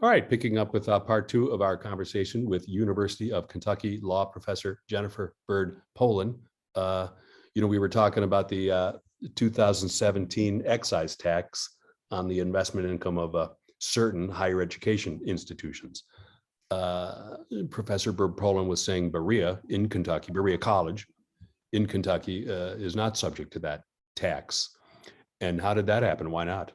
All right, picking up with part two of our conversation with University of Kentucky law professor Jennifer Bird-Pollan. We were talking about the 2017 excise tax on the investment income of certain higher education institutions. Professor Bird-Pollan was saying Berea in Kentucky, Berea College in Kentucky is not subject to that tax. And how did that happen? Why not?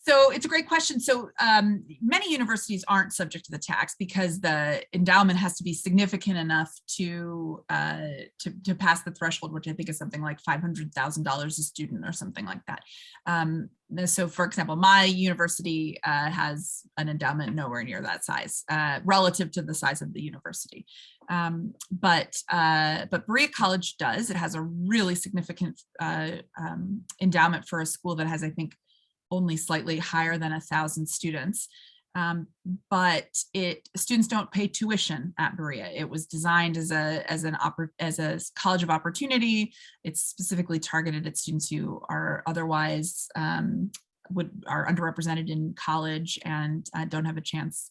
So it's a great question. So many universities aren't subject to the tax because the endowment has to be significant enough to pass the threshold, which I think is something like $500,000 a student or something like that. So for example, my university has an endowment nowhere near that size relative to the size of the university. But Berea College does. It has a really significant endowment for a school that has, I think, only slightly higher than 1,000 students. But students don't pay tuition at Berea. It was designed as a college of opportunity. It's specifically targeted at students who are otherwise are underrepresented in college and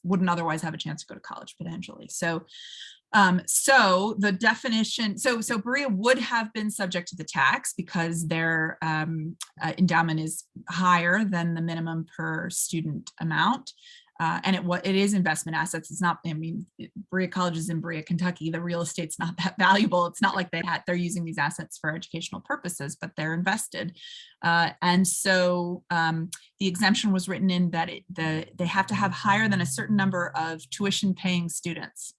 wouldn't otherwise have a chance to go to college potentially. So the definition, so Berea would have been subject to the tax because their endowment is higher than the minimum per student amount. And it is investment assets. It's not, Berea College is in Berea, Kentucky. The real estate's not that valuable. It's not like they're using these assets for educational purposes, but they're invested. And so the exemption was written in that they have to have higher than a certain number of tuition paying students.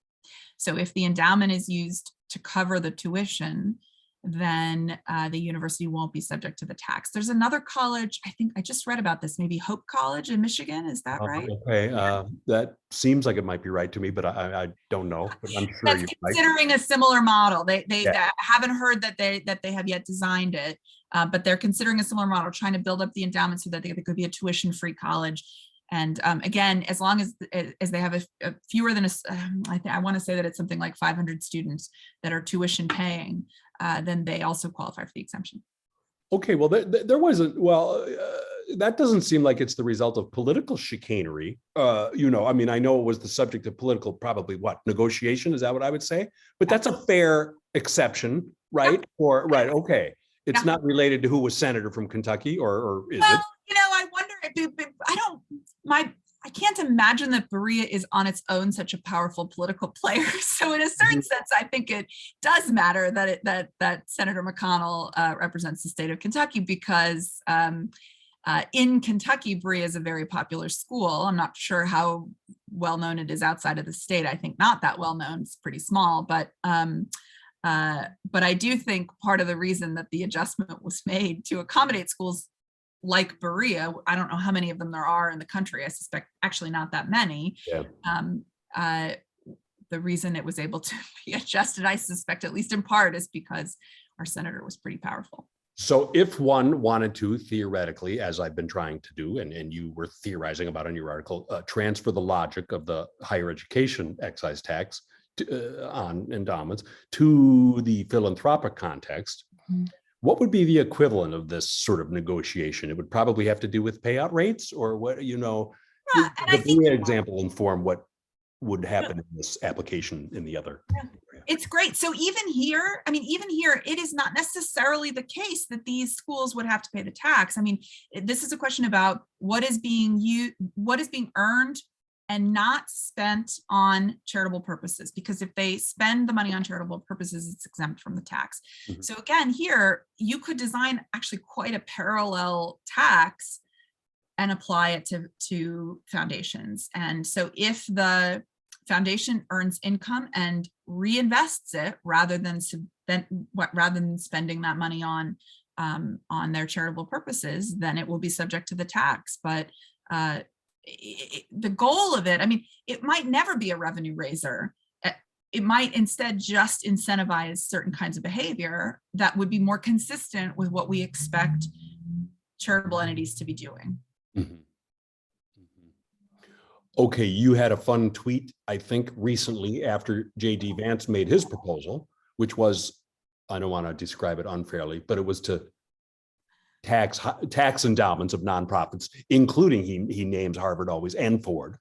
So if the endowment is used to cover the tuition, then the university won't be subject to the tax. There's another college, I think I just read about this, maybe Hope College in Michigan, is that right? Okay, that seems like it might be right to me, but I don't know, but I'm sure that's you're considering right. A similar model. They haven't heard that they have yet designed it, but they're considering a similar model, trying to build up the endowment so that there could be a tuition-free college. And again, as long as they have a fewer than I want to say that it's something like 500 students that are tuition paying, then they also qualify for the exemption. Okay, well, there wasn't, that doesn't seem like it's the result of political chicanery. I know it was the subject of political, probably negotiation, is that what I would say? But that's a fair exception, right? Yep. Okay. It's not related to who was senator from Kentucky, or is it? I wonder, I can't imagine that Berea is on its own such a powerful political player. So in a certain sense, I think it does matter that Senator McConnell represents the state of Kentucky, because in Kentucky, Berea is a very popular school. I'm not sure how well known it is outside of the state. I think not that well known. It's pretty small, but I do think part of the reason that the adjustment was made to accommodate schools like Berea, I don't know how many of them there are in the country. I suspect actually not that many. Yeah. The reason it was able to be adjusted, I suspect, at least in part, is because our senator was pretty powerful. So if one wanted to theoretically, as I've been trying to do, and you were theorizing about in your article, transfer the logic of the higher education excise tax on endowments to the philanthropic context, what would be the equivalent of this sort of negotiation? It would probably have to do with payout rates, or what, the example inform what would happen in this application in the other. Yeah. It's great. So even here, it is not necessarily the case that these schools would have to pay the tax. This is a question about what is being earned and not spent on charitable purposes, because if they spend the money on charitable purposes, it's exempt from the tax. Mm-hmm. So again, here, you could design actually quite a parallel tax and apply it to foundations. And so if the foundation earns income and reinvests it rather than spending that money on their charitable purposes, then it will be subject to the tax. But the goal of it, it might never be a revenue raiser. It might instead just incentivize certain kinds of behavior that would be more consistent with what we expect charitable entities to be doing. Mm-hmm. Okay, you had a fun tweet, I think, recently after J.D. Vance made his proposal, which was, I don't want to describe it unfairly, but it was to tax endowments of nonprofits, including he names Harvard always and Ford.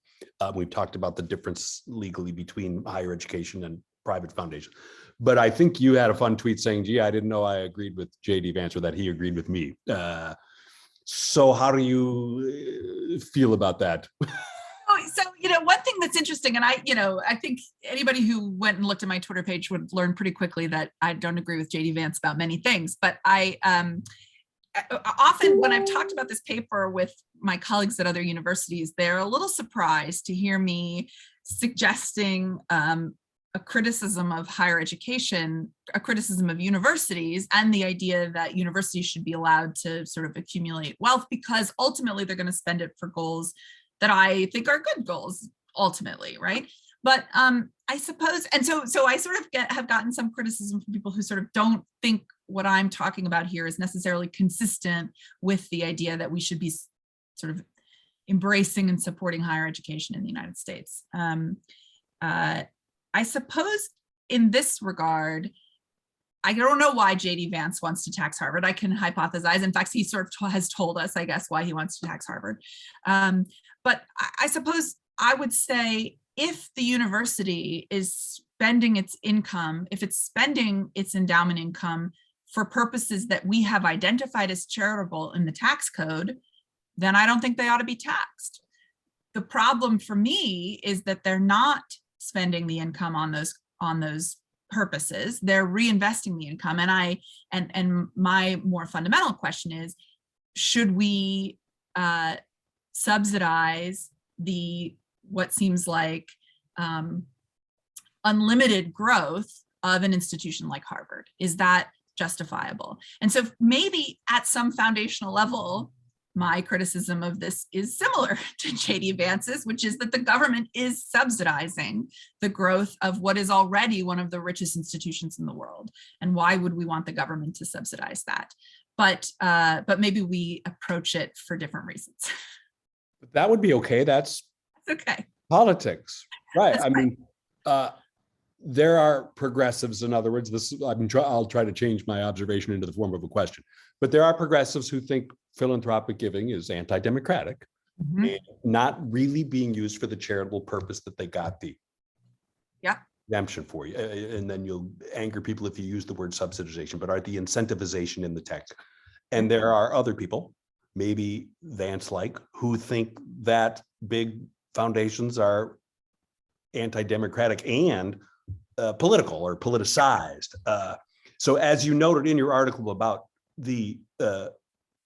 We've talked about the difference legally between higher education and private foundations. But I think you had a fun tweet saying, gee, I didn't know I agreed with J.D. Vance, or that he agreed with me. So how do you feel about that? So, one thing that's interesting, and I think anybody who went and looked at my Twitter page would learn pretty quickly that I don't agree with J.D. Vance about many things. But I often, when I've talked about this paper with my colleagues at other universities, they're a little surprised to hear me suggesting a criticism of higher education, a criticism of universities, and the idea that universities should be allowed to sort of accumulate wealth because ultimately they're going to spend it for goals that I think are good goals ultimately, right? But I suppose, and so I sort of have gotten some criticism from people who sort of don't think what I'm talking about here is necessarily consistent with the idea that we should be sort of embracing and supporting higher education in the United States. I suppose in this regard, I don't know why J.D. Vance wants to tax Harvard. I can hypothesize. In fact, he sort of has told us, I guess, why he wants to tax Harvard. But I suppose I would say if the university is spending its income, if it's spending its endowment income for purposes that we have identified as charitable in the tax code, then I don't think they ought to be taxed. The problem for me is that they're not spending the income on those purposes. They're reinvesting the income. And my more fundamental question is, should we subsidize what seems like unlimited growth of an institution like Harvard? Is that justifiable? And so maybe at some foundational level, my criticism of this is similar to J.D. Vance's, which is that the government is subsidizing the growth of what is already one of the richest institutions in the world. And why would we want the government to subsidize that? But maybe we approach it for different reasons. That would be okay. That's okay. Politics, right? That's I mean, there are progressives. In other words, I'll try to change my observation into the form of a question. But there are progressives who think philanthropic giving is anti-democratic, and not really being used for the charitable purpose that they got the exemption for. You. And then you'll anger people if you use the word subsidization, but are the incentivization in the text. And there are other people, maybe Vance-like, who think that big foundations are anti-democratic and political or politicized. So as you noted in your article about the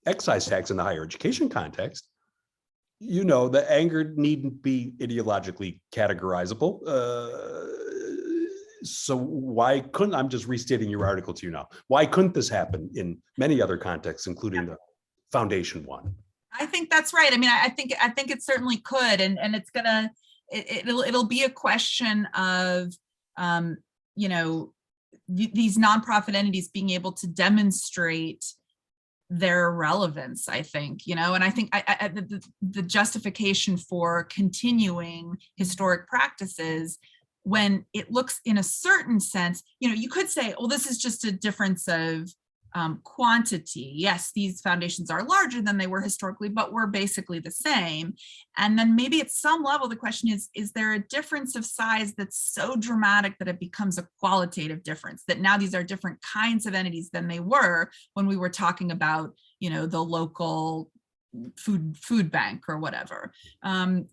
excise tax in the higher education context, the anger needn't be ideologically categorizable. So why couldn't, I'm just restating your article to you now, why couldn't this happen in many other contexts, including the foundation one? I think that's right. I mean, I think it certainly could, and it's gonna, it'll be a question of, these nonprofit entities being able to demonstrate their relevance, I think, and I think the justification for continuing historic practices, when it looks in a certain sense, you could say, oh, this is just a difference of quantity. Yes, these foundations are larger than they were historically, but we're basically the same. And then maybe at some level, the question is there a difference of size that's so dramatic that it becomes a qualitative difference, that now these are different kinds of entities than they were when we were talking about, the local food bank or whatever. And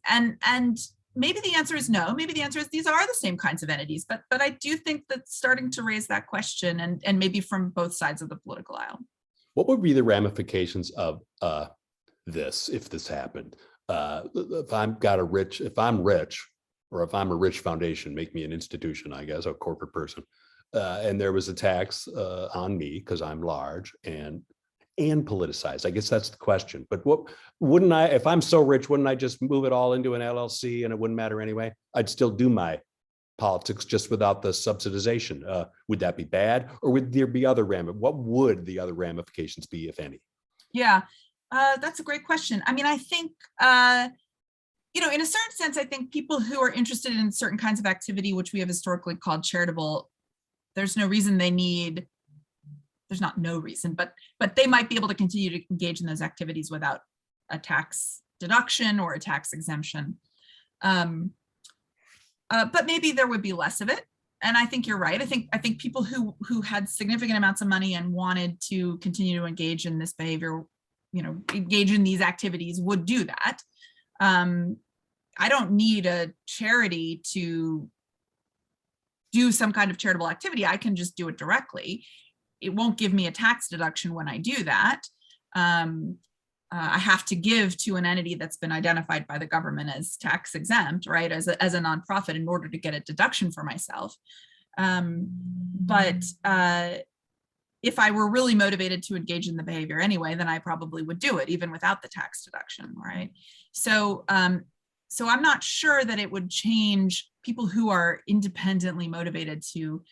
maybe the answer is no. Maybe the answer is these are the same kinds of entities. But I do think that's starting to raise that question, and maybe from both sides of the political aisle. What would be the ramifications of this if this happened? If I'm rich, or if I'm a rich foundation, make me an institution, I guess, a corporate person, and there was a tax on me because I'm large and politicized. I guess that's the question. But wouldn't I, if I'm so rich, wouldn't I just move it all into an LLC and it wouldn't matter anyway? I'd still do my politics just without the subsidization. Would that be bad, or would there be what would the other ramifications be, if any? Yeah, that's a great question. I mean, I think, in a certain sense, I think people who are interested in certain kinds of activity, which we have historically called charitable, there's no reason they need there's not no reason, but they might be able to continue to engage in those activities without a tax deduction or a tax exemption. But maybe there would be less of it. And I think you're right. I think people who had significant amounts of money and wanted to continue to engage in this behavior, engage in these activities would do that. I don't need a charity to do some kind of charitable activity. I can just do it directly. It won't give me a tax deduction when I do that. I have to give to an entity that's been identified by the government as tax exempt, right, as a nonprofit in order to get a deduction for myself. But if I were really motivated to engage in the behavior anyway, then I probably would do it even without the tax deduction, right? So, so I'm not sure that it would change people who are independently motivated to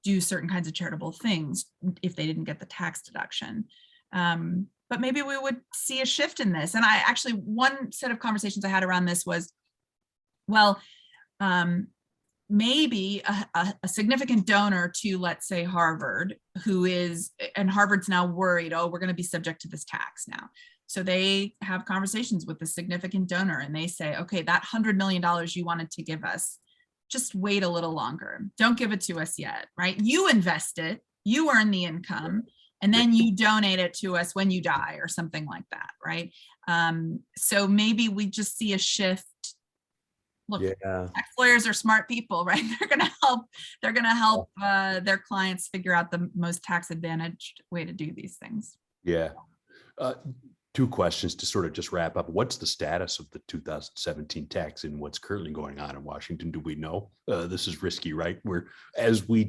do certain kinds of charitable things if they didn't get the tax deduction. But maybe we would see a shift in this. And I actually, one set of conversations I had around this was, well, maybe a significant donor to, let's say, Harvard, and Harvard's now worried, oh, we're going to be subject to this tax now. So they have conversations with the significant donor and they say, okay, that $100 million you wanted to give us, just wait a little longer. Don't give it to us yet, right? You invest it, you earn the income, and then you donate it to us when you die or something like that, right? So maybe we just see a shift. Look, tax lawyers are smart people, right? They're going to help their clients figure out the most tax advantaged way to do these things. Yeah. Two questions to sort of just wrap up. What's the status of the 2017 tax and what's currently going on in Washington? Do we know? This is risky, right? As we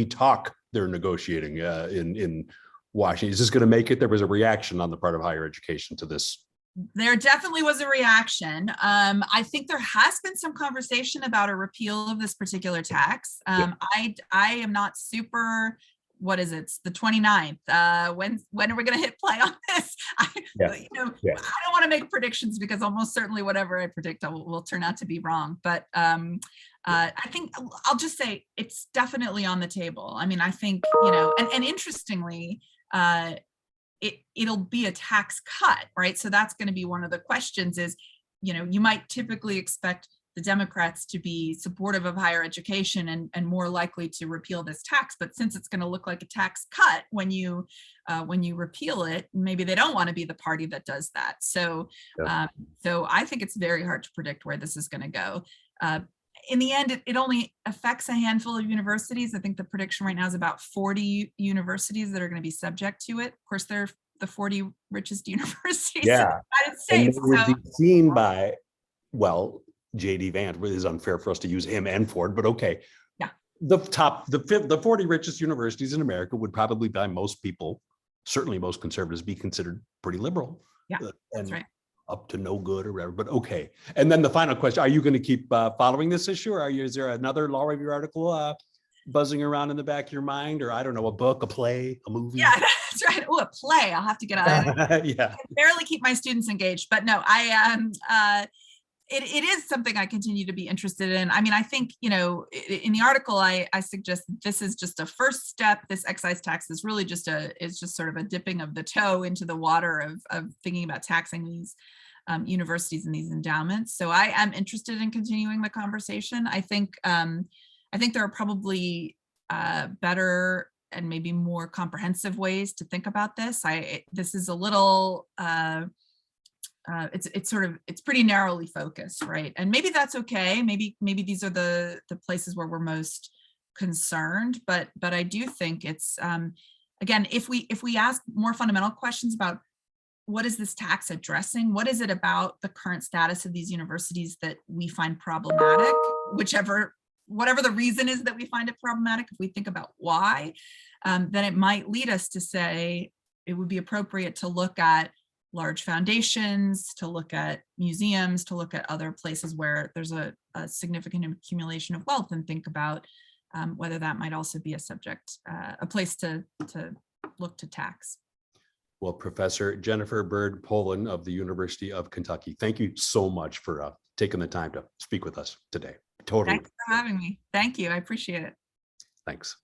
talk, they're negotiating in Washington. Is this going to make it? There was a reaction on the part of higher education to this. There definitely was a reaction. I think there has been some conversation about a repeal of this particular tax. I am not super. What is it? It's the 29th. When are we going to hit play on this? I don't want to make predictions because almost certainly whatever I predict will turn out to be wrong. But I think I'll just say it's definitely on the table. I mean, I think, and interestingly, it'll be a tax cut, right? So that's going to be one of the questions is, you might typically expect the Democrats to be supportive of higher education and more likely to repeal this tax. But since it's going to look like a tax cut when you repeal it, maybe they don't want to be the party that does that. So, so I think it's very hard to predict where this is going to go. In the end, it only affects a handful of universities. I think the prediction right now is about 40 universities that are going to be subject to it. Of course, they're the 40 richest universities in the United States. And it would be seen by, well, J.D. Vance. It is unfair for us to use him and Ford, but okay. Yeah. The 40 richest universities in America would probably, by most people, certainly most conservatives, be considered pretty liberal. Yeah, that's right. Up to no good or whatever, but okay. And then the final question, are you going to keep following this issue, or is there another law review article buzzing around in the back of your mind, or I don't know, a book, a play, a movie? Yeah, that's right. Oh, a play. I'll have to get out. Yeah. I can barely keep my students engaged, but no, it is something I continue to be interested in. I mean, I think, in the article, I suggest this is just a first step. This excise tax is really just sort of a dipping of the toe into the water of thinking about taxing these universities and these endowments. So I am interested in continuing the conversation. I think there are probably better and maybe more comprehensive ways to think about this. This is a little, it's pretty narrowly focused, right? And maybe that's okay. Maybe these are the places where we're most concerned, but I do think it's, again, if we ask more fundamental questions about what is this tax addressing, what is it about the current status of these universities that we find problematic, whatever the reason is that we find it problematic, if we think about why, then it might lead us to say it would be appropriate to look at large foundations, to look at museums, to look at other places where there's a significant accumulation of wealth, and think about whether that might also be a place to look to tax. Well, Professor Jennifer Bird-Pollan of the University of Kentucky, thank you so much for taking the time to speak with us today. Totally. Thanks for having me. Thank you. I appreciate it. Thanks.